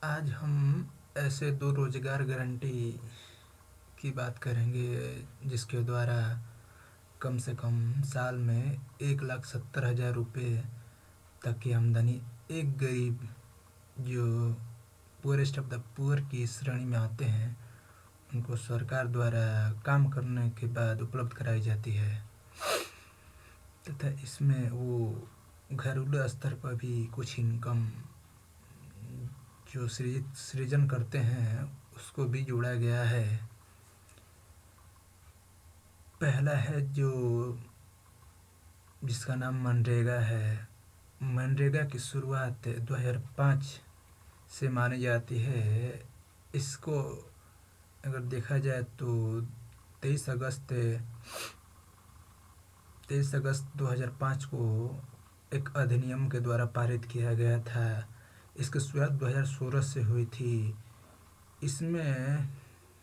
आज हम ऐसे दो रोजगार गारंटी की बात करेंगे जिसके द्वारा कम से कम साल में 1,70,000 रुपये तक की आमदनी एक गरीब जो पुअरेस्ट ऑफ द पुअर की श्रेणी में आते हैं उनको सरकार द्वारा काम करने के बाद उपलब्ध कराई जाती है तथा इसमें वो घरेलू स्तर पर भी कुछ इनकम जो सृजन करते हैं उसको भी जोड़ा गया है। पहला है जो जिसका नाम मनरेगा है। मनरेगा की शुरुआत 2005 से मानी जाती है। इसको अगर देखा जाए तो 23 अगस्त 2005 को एक अधिनियम के द्वारा पारित किया गया था। इसकी शुरुआत 2016 से हुई थी। इसमें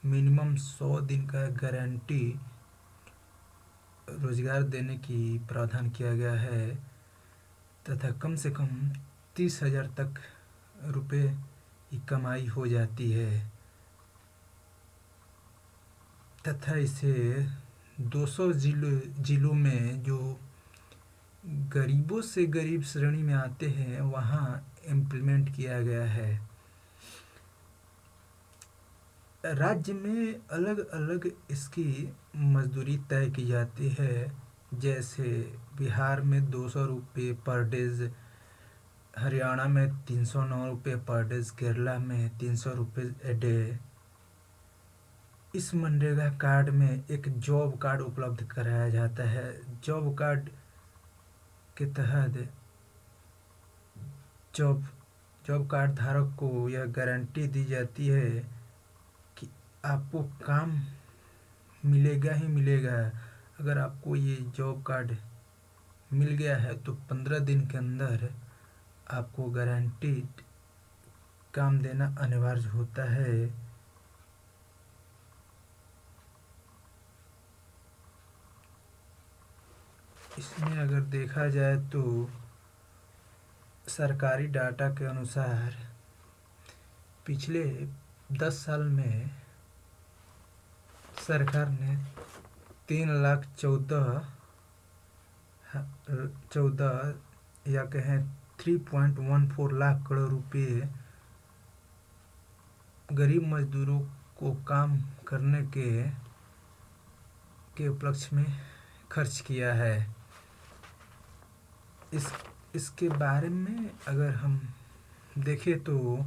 मिनिमम 100 दिन का गारंटी रोजगार देने की प्रावधान किया गया है तथा कम से कम 30,000 तक रुपए की कमाई हो जाती है तथा इसे 200 जिलों में जो गरीबों से गरीब श्रेणी में आते हैं वहाँ इम्प्लीमेंट किया गया है। राज्य में अलग अलग इसकी मजदूरी तय की जाती है। जैसे बिहार में 200 रुपये पर डेज, हरियाणा में 309 रुपये पर डेज, केरला में 300 रुपये ए डे। इस मनरेगा कार्ड में एक जॉब कार्ड उपलब्ध कराया जाता है। जॉब कार्ड के तहत जॉब जॉब कार्ड धारक को यह गारंटी दी जाती है कि आपको काम मिलेगा ही मिलेगा। अगर आपको ये जॉब कार्ड मिल गया है तो 15 दिन के अंदर आपको गारंटीड काम देना अनिवार्य होता है। इसमें अगर देखा जाए तो सरकारी डाटा के अनुसार पिछले 10 साल में सरकार ने 3,14 या कहें 3.14 लाख करोड़ रुपये गरीब मजदूरों को काम करने के उपलक्ष्य में खर्च किया है। इसके बारे में अगर हम देखें तो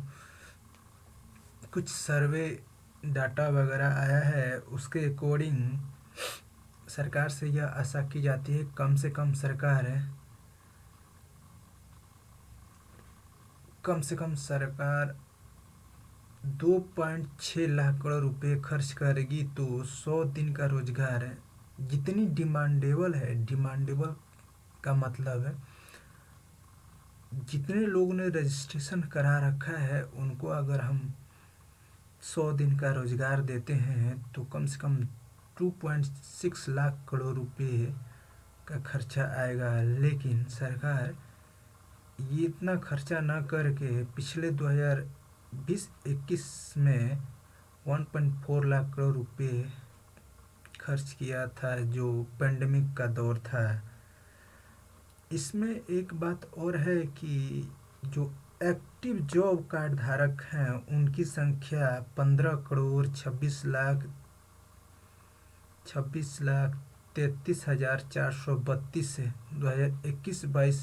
कुछ सर्वे डाटा वगैरह आया है उसके अकॉर्डिंग सरकार से यह आशा की जाती है कम से कम सरकार 2.6 लाख करोड़ रुपए खर्च करेगी तो 100 दिन का रोजगार जितनी डिमांडेबल है। डिमांडेबल का मतलब है जितने लोगों ने रजिस्ट्रेशन करा रखा है उनको अगर हम 100 दिन का रोजगार देते हैं तो कम से कम 2.6 लाख करोड़ रुपए का खर्चा आएगा। लेकिन सरकार ये इतना खर्चा ना करके पिछले 2020-21 में 1.4 लाख करोड़ रुपए खर्च किया था जो पेंडेमिक का दौर था। इसमें एक बात और है कि जो एक्टिव जॉब कार्ड धारक हैं उनकी संख्या 15,26,33,432 है 2021-22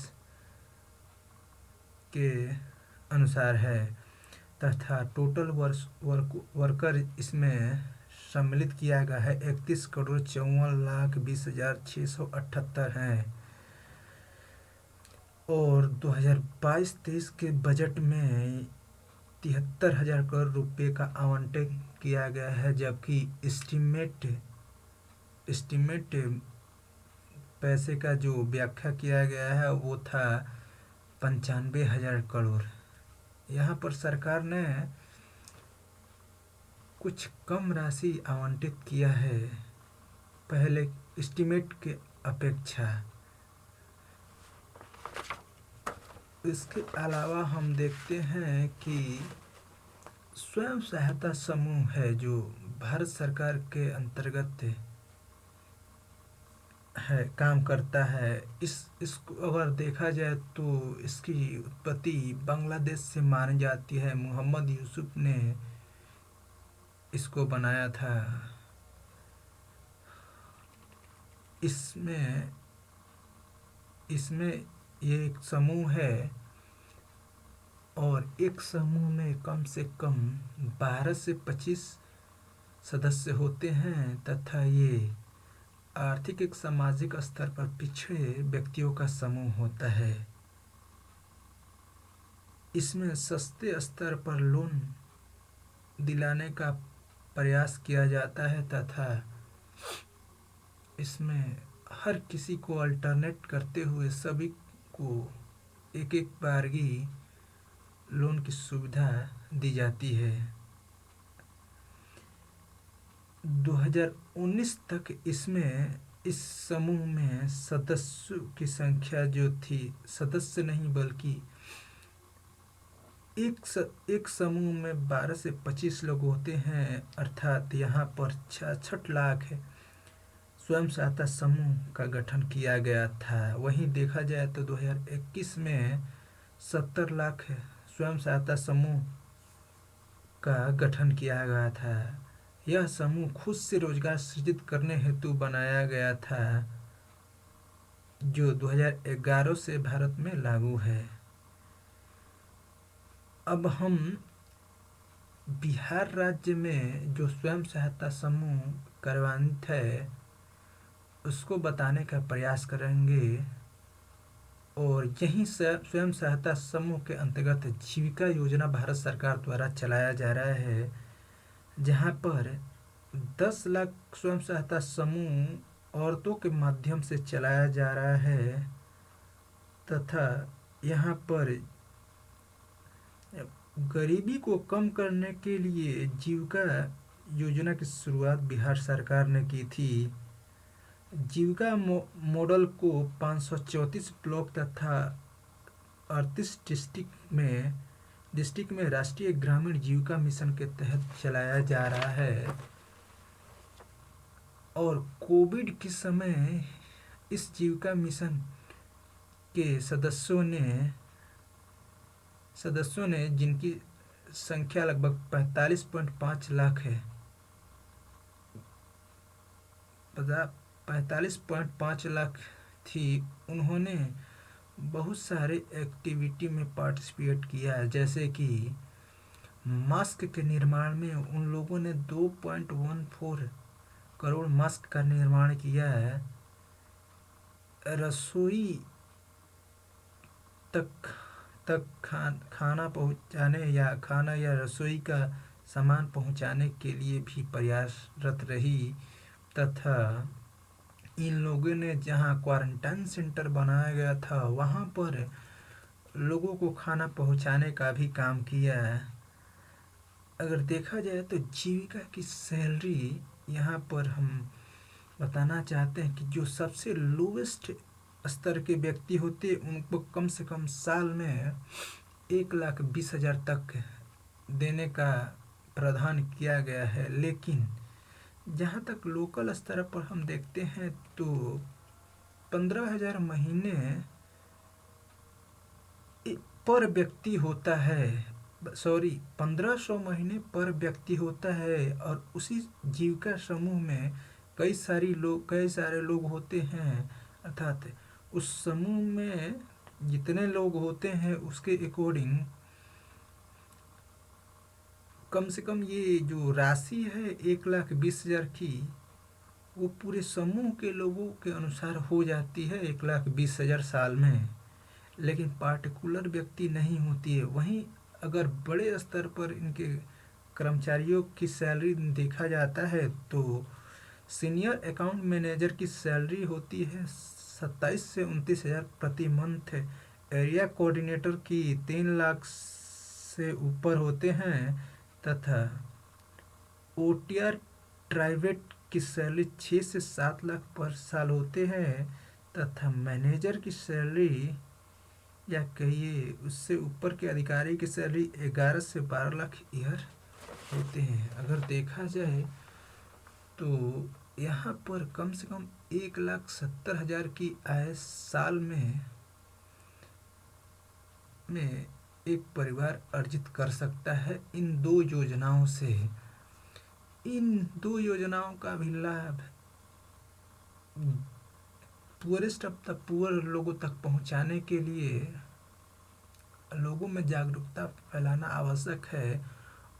के अनुसार है तथा टोटल वर्कर इसमें सम्मिलित किया गया है 31,54,20,678 हैं। और 2022-23 के बजट में 73,000 करोड़ रुपए का आवंटन किया गया है जबकि एस्टिमेट पैसे का जो व्याख्या किया गया है वो था 95,000 करोड़। यहाँ पर सरकार ने कुछ कम राशि आवंटित किया है पहले एस्टिमेट के अपेक्षा। इसके अलावा हम देखते हैं कि स्वयं सहायता समूह है जो भारत सरकार के अंतर्गत है, काम करता है। इसको अगर देखा जाए तो इसकी उत्पत्ति बांग्लादेश से मानी जाती है। मोहम्मद यूसुफ ने इसको बनाया था। इसमें इसमें ये एक समूह है और एक समूह में कम से कम 12 से 25 सदस्य होते हैं तथा ये आर्थिक एक सामाजिक स्तर पर पिछड़े व्यक्तियों का समूह होता है। इसमें सस्ते स्तर पर लोन दिलाने का प्रयास किया जाता है तथा इसमें हर किसी को अल्टरनेट करते हुए सभी को एक एक बारगी लोन की सुविधा दी जाती है। 2019 तक इस समूह में सदस्यों की संख्या जो थी, सदस्य नहीं बल्कि एक समूह में 12 से 25 लोग होते हैं, अर्थात यहाँ पर 66 लाख स्वयं सहायता समूह का गठन किया गया था। वहीं देखा जाए तो 2021 में 70 लाख स्वयं सहायता समूह का गठन किया गया था। यह समूह खुद से रोजगार सृजित करने हेतु बनाया गया था, जो 2011 से भारत में लागू है। अब हम बिहार राज्य में जो स्वयं सहायता समूह कार्यान्वित है उसको बताने का प्रयास करेंगे। और यही स्वयं सहायता समूह के अंतर्गत जीविका योजना भारत सरकार द्वारा चलाया जा रहा है, जहाँ पर 10 लाख स्वयं सहायता समूह औरतों के माध्यम से चलाया जा रहा है तथा यहाँ पर गरीबी को कम करने के लिए जीविका योजना की शुरुआत बिहार सरकार ने की थी। जीविका मॉडल को 534 ब्लॉक तथा 38 डिस्ट्रिक्ट में राष्ट्रीय ग्रामीण जीविका मिशन के तहत चलाया जा रहा है। और कोविड के समय इस जीविका मिशन के सदस्यों ने जिनकी संख्या लगभग 45.5 लाख है, 45.5 लाख थी, उन्होंने बहुत सारे एक्टिविटी में पार्टिसिपेट किया है। जैसे कि मास्क के निर्माण में उन लोगों ने 2.14 करोड़ मास्क का निर्माण किया है। रसोई तक खाना पहुंचाने या खाना या रसोई का सामान पहुंचाने के लिए भी प्रयासरत रही तथा इन लोगों ने जहां क्वारंटाइन सेंटर बनाया गया था वहां पर लोगों को खाना पहुंचाने का भी काम किया है। अगर देखा जाए तो जीविका की सैलरी यहाँ पर हम बताना चाहते हैं कि जो सबसे लोवेस्ट स्तर के व्यक्ति होते उनको कम से कम साल में 1,20,000 तक देने का प्रावधान किया गया है। लेकिन जहाँ तक लोकल स्तर पर हम देखते हैं तो 15,000 महीने पर व्यक्ति होता है, 1500 महीने पर व्यक्ति होता है। और उसी जीविका समूह में कई सारे लोग होते हैं, अर्थात उस समूह में जितने लोग होते हैं उसके अकॉर्डिंग कम से कम ये जो राशि है 1,20,000 की, वो पूरे समूह के लोगों के अनुसार हो जाती है 1,20,000 साल में। लेकिन पार्टिकुलर व्यक्ति नहीं होती है। वहीं अगर बड़े स्तर पर इनके कर्मचारियों की सैलरी देखा जाता है तो सीनियर अकाउंट मैनेजर की सैलरी होती है 27 से 29,000 प्रति मंथ। एरिया कोऑर्डिनेटर की 3 लाख से ऊपर होते हैं तथा ओटीआर ट्राइवेट की सैलरी 6 से 7 लाख पर साल होते हैं तथा मैनेजर की सैलरी या कहिए उससे ऊपर के अधिकारी की सैलरी 11 से 12 लाख ईयर होते हैं। अगर देखा जाए तो यहाँ पर कम से कम 1,70,000 की आय साल में एक परिवार अर्जित कर सकता है इन दो योजनाओं से। इन दो योजनाओं का भी लाभ पुअरेस्ट ऑफ द पुअर लोगों तक पहुंचाने के लिए लोगों में जागरूकता फैलाना आवश्यक है।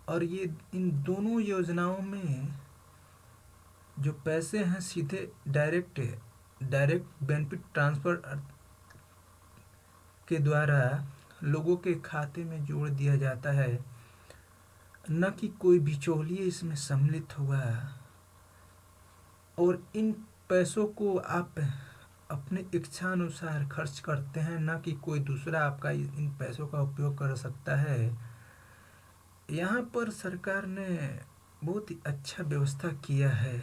और ये इन दोनों योजनाओं में जो पैसे हैं सीधे डायरेक्ट डायरेक्ट बेनिफिट ट्रांसफ़र के द्वारा लोगों के खाते में जोड़ दिया जाता है, न कि कोई बिचौलिए इसमें सम्मिलित हुआ। और इन पैसों को आप अपने इच्छा अनुसार खर्च करते हैं, न कि कोई दूसरा आपका इन पैसों का उपयोग कर सकता है। यहाँ पर सरकार ने बहुत ही अच्छा व्यवस्था किया है